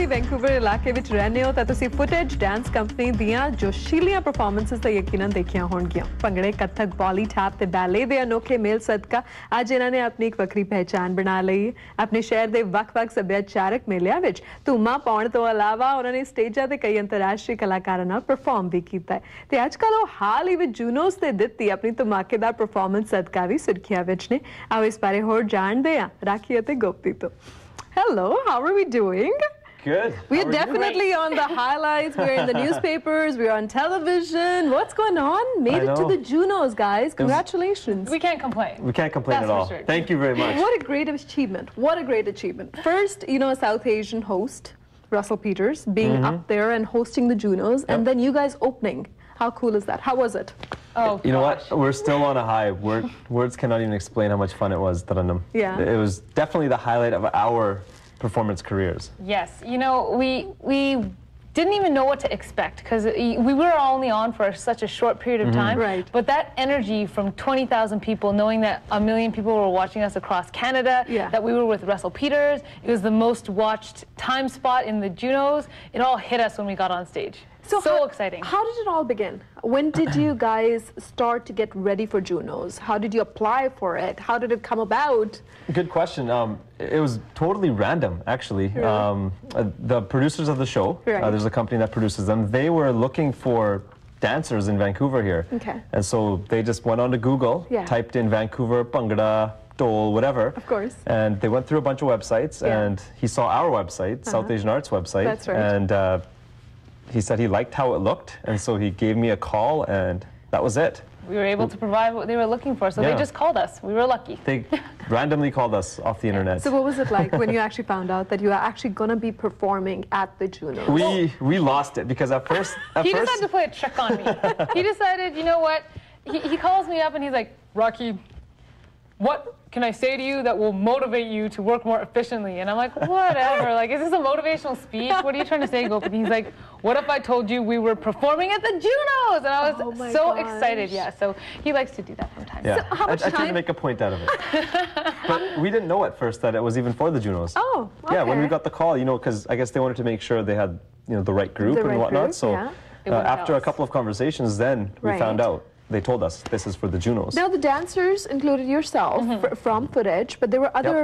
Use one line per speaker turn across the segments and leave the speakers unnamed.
Vancouver ਇਲਾਕੇ ਵਿੱਚ ਰਹਿੰਦੇ ਹੋ ਤਾਂ ਤੁਸੀਂ ਫੁਟੇਜ ਡਾਂਸ ਕੰਪਨੀ ਦੀਆਂ ਜੋਸ਼ੀਲੀਆਂ ਪਰਫਾਰਮੈਂਸਸ ਤਾਂ ਯਕੀਨਨ ਦੇਖੀਆਂ ਹੋਣਗੀਆਂ। ਭੰਗੜੇ, ਕੱਥਕ, ਬॉली ਟੈਪ ਤੇ ਬੈਲੇ ਦੇ ਅਨੋਖੇ ਮੇਲ ਸਦਕਾ ਅੱਜ ਇਹਨਾਂ ਨੇ ਆਪਣੀ ਇੱਕ ਵੱਖਰੀ ਪਹਿਚਾਣ ਬਣਾ ਲਈ ਹੈ। ਆਪਣੇ ਸ਼ਹਿਰ ਦੇ ਵੱਖ-ਵੱਖ ਸੱਭਿਆਚਾਰਕ ਮੇਲਿਆਂ ਵਿੱਚ ਧੂਮਾਂ ਪਾਉਣ ਤੋਂ ਇਲਾਵਾ ਉਹਨਾਂ ਨੇ ਸਟੇਜਾਂ ਤੇ ਕਈ ਅੰਤਰਰਾਸ਼ਟਰੀ ਕਲਾਕਾਰਾਂ ਨਾਲ ਪਰਫਾਰਮ ਵੀ ਕੀਤਾ ਹੈ ਤੇ ਅੱਜਕੱਲ ਉਹ ਹਾਲ ਹੀ ਵਿੱਚ ਜੂਨੋਸ ਤੇ ਦਿੱਤੀ ਆਪਣੀ ਧਮਾਕੇਦਾਰ ਪਰਫਾਰਮੈਂਸ ਸਦਕਾ ਵੀ ਸੁਰਖੀਆਂ ਵਿੱਚ ਨੇ। ਆਓ ਇਸ ਬਾਰੇ ਹੋਰ ਜਾਣਦੇ ਹਾਂ ਰਾਖੀ ਅਤੇ ਗੋਪੀ ਤੋਂ। Hello, how are we doing?
Good.
We're definitely on the highlights. We're in the newspapers. We're on television. What's going on? Made it to the Junos, guys. Congratulations.
We can't complain.
We can't complain at all. Sure. Thank you very much.
What a great achievement. What a great achievement. First, you know, a South Asian host, Russell Peters, being up there and hosting the Junos, and then you guys opening. How cool is that? How was it?
Oh,
you know what? We're still on a high. Words cannot even explain how much fun it was, Tarannum.
Yeah.
It was definitely the highlight of our performance careers.
Yes. You know, we didn't even know what to expect because we were only on for such a short period of time.
Right.
But that energy from 20,000 people, knowing that 1 million people were watching us across Canada, that we were with Russell Peters, it was the most watched time spot in the Junos. It all hit us when we got on stage. So exciting.
How did it all begin? When did you guys start to get ready for Junos? How did you apply for it? How did it come about?
Good question. It was totally random, actually. The producers of the show, there's a company that produces them, they were looking for dancers in Vancouver here.
Okay.
And so they just went on to Google, typed in Vancouver, Bhangra, Dole, whatever.
Of course.
And they went through a bunch of websites, and he saw our website, South Asian Arts website.
That's right.
And he said he liked how it looked, and so he gave me a call, and that was it.
We were able to provide what they were looking for, so they just called us. We were lucky.
They randomly called us off the internet.
So what was it like when you actually found out that you are actually going to be performing at the Junos?
We lost it because at first...
He decided to play a trick on me. He decided, you know what? He calls me up and he's like, Raakhi, what can I say to you that will motivate you to work more efficiently? And I'm like, whatever. Like, is this a motivational speech? What are you trying to say, Gopi? And he's like, what if I told you we were performing at the Junos? And I was so excited. Yeah, so he likes to do that from time to time.
Yeah, so I tried to make a point out of it. But we didn't know at first that it was even for the Junos.
Oh, okay.
Yeah, when we got the call, you know, because I guess they wanted to make sure they had, you know, the right group and whatnot. So after a couple of conversations, then we found out. They told us this is for the Junos.
Now the dancers included yourself from footage, but there were other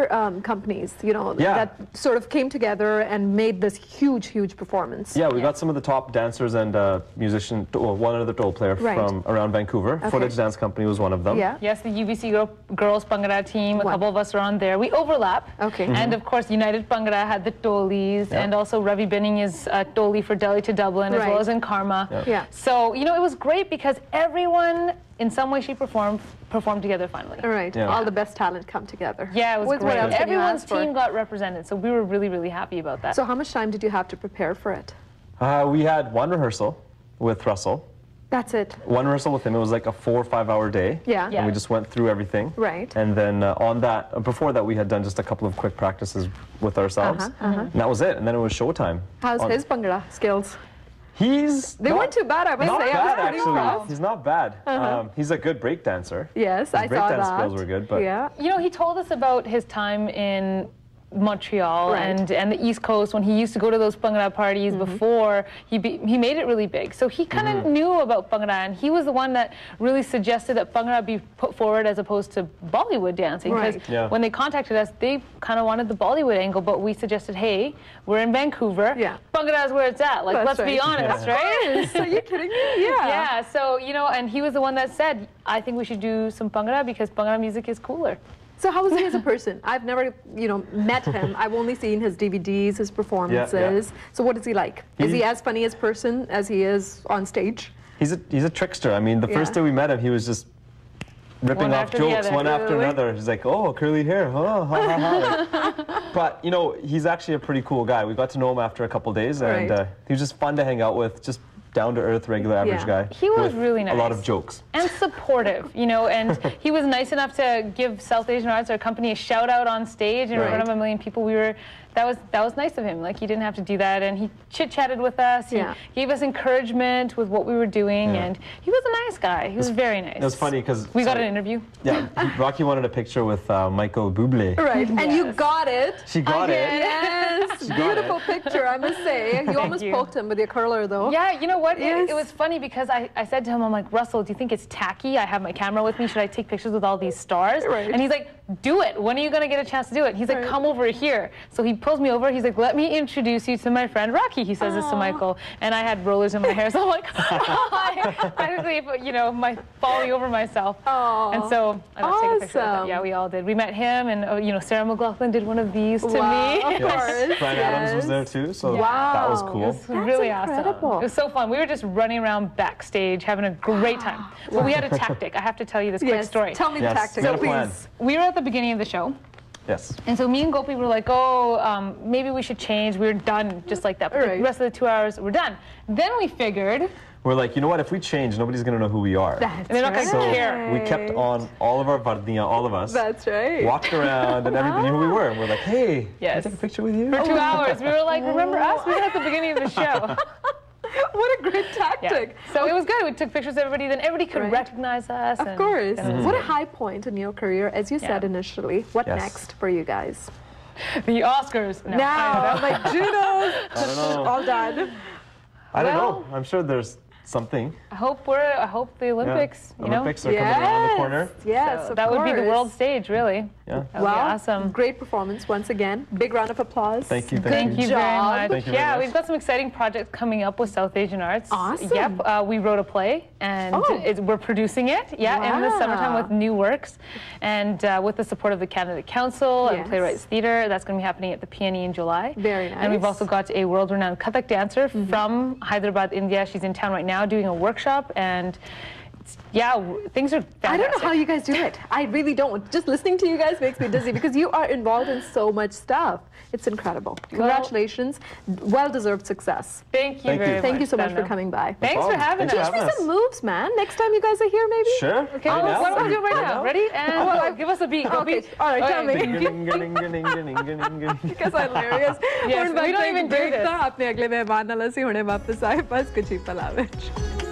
companies, you know, that sort of came together and made this huge, huge performance.
Yeah, we got some of the top dancers and musicians, well, one other Dole player from around Vancouver. Footage Dance Company was one of them.
Yeah.
Yes, the UBC Girls Bhangra team, a couple of us were on there. We overlap.
Okay.
And of course, United Bhangra had the Dolis, and also Ravi Binning is Doli for Delhi to Dublin, as well as in Karma. So, you know, it was great because everyone in some way, shape, or form performed together finally.
All right. All the best talent come together.
Yeah, it was great. Everyone's team got represented, so we were really, really happy about that.
So how much time did you have to prepare for it?
We had one rehearsal with Russell.
That's it.
One rehearsal with him. It was like a 4 or 5 hour day.
Yeah.
And we just went through everything.
Right.
And then on that, before that, we had done just a couple of quick practices with ourselves. And that was it. And then it was showtime.
How's his Bhangra skills?
They
weren't too bad, I must say.
Not bad, actually. He's not bad. He's a good break dancer.
Yes, I saw that.
His break dance skills were good, but
you know, he told us about his time in Montreal and the East Coast when he used to go to those Bhangra parties before he made it really big. So he kind of knew about Bhangra, and he was the one that really suggested that Bhangra be put forward as opposed to Bollywood dancing. Because when they contacted us, they kind of wanted the Bollywood angle, but we suggested, hey, we're in Vancouver. Bhangra is where it's at. Like, let's be honest, right?
Are you kidding me?
Yeah. So, you know, and he was the one that said, I think we should do some Bhangra because Bhangra music is cooler.
So how was he as a person? I've never, you know, met him. I've only seen his DVDs, his performances. So what is he like? Is he as funny as person as he is on stage?
He's a trickster. I mean, the first day we met him, he was just ripping off jokes one after another. He's like, oh, curly hair, huh? Ha, ha, ha. But, you know, he's actually a pretty cool guy. We got to know him after a couple days, and he was just fun to hang out with, just down-to-earth, regular, average guy.
He was really nice.
A lot of jokes.
And supportive, you know, and he was nice enough to give South Asian Arts, our company, a shout-out on stage in front of 1 million people. We were that was nice of him. Like, he didn't have to do that, and he chit-chatted with us. He gave us encouragement with what we were doing, and he was a nice guy. He was very nice.
It was funny because
we got an interview.
Yeah, Raakhi wanted a picture with Michael Bublé.
Right, and you got it.
She got it.
Yes, beautiful picture, I must say. You almost poked him with your curler, though.
Yeah, you know what? It was funny because I said to him, I'm like, Russell, do you think it's tacky? I have my camera with me. Should I take pictures with all these stars?
Right.
And he's like, do it. When are you going to get a chance to do it? He's like, come over here. So he pulls me over. He's like, let me introduce you to my friend Raakhi. He says this to Michael. And I had rollers in my hair. So I'm like, hi. Practically, you know, falling over myself. And so I got to take a picture with him. Yeah, we all did. We met him, and you know, Sarah McLachlan did one of these to me.
Of course.
Brian Adams was there too, so that was cool.
It was really
incredible.
awesome. It was so fun. We were just running around backstage having a great time. But we had a tactic. I have to tell you this quick story.
Tell me the tactic, please.
We were at the beginning of the show.
Yes.
And so me and Gopi were like, oh, maybe we should change. We were done just like that. But the rest of the 2 hours, we're done. Then we figured...
We're like, you know what? If we change, nobody's going to know who we are.
That's
they're not going to care.
We kept on all of our vardiya, all of us.
That's right.
Walked around and everybody knew who we were. And we're like, hey, can I take a picture with you?
For 2 hours. We were like, remember us? We were at the beginning of the show.
What a great tactic.
Yeah. So it was good. We took pictures of everybody. Then everybody could recognize us.
Of course. What a high point in your career, as you said initially. What next for you guys?
The Oscars. No,
now, like Junos.
I don't know.
All done.
I don't know. I'm sure there's something.
I hope the Olympics. You know?
Olympics are coming around the corner.
Yes,
so that would be the world stage, really.
Yeah.
That would be awesome.
Great performance once again. Big round of applause.
Thank you.
Thank you very much.
Thank you very much.
We've got some exciting projects coming up with South Asian Arts.
Awesome.
Yep. We wrote a play, and we're producing it. Yeah, in the summertime with new works, and with the support of the Canada Council and Playwrights Theatre. That's going to be happening at the PNE in July.
Very nice.
And we've also got a world-renowned Kathak dancer from Hyderabad, India. She's in town right now doing a workshop, and things are fantastic.
I don't know how you guys do it. I really don't. Just listening to you guys makes me dizzy because you are involved in so much stuff. It's incredible. Congratulations. Well-deserved success.
Thank you very much.
Thank you so much for coming by.
Thanks for having us.
Teach me some moves, man. Next time you guys are here, maybe?
Sure.
Okay, why don't we do it right now? Ready? And give us a beat.
Okay. All right, tell me. Because hilarious.
Yes, we don't even do this.
अपने अगले मेहमान नाल ਅਸੀਂ ਹੁਣੇ ਵਾपस ਆਏ ਬਸ ਕੁਝ ਹੀ ਪਲਾਂ ਵਿੱਚ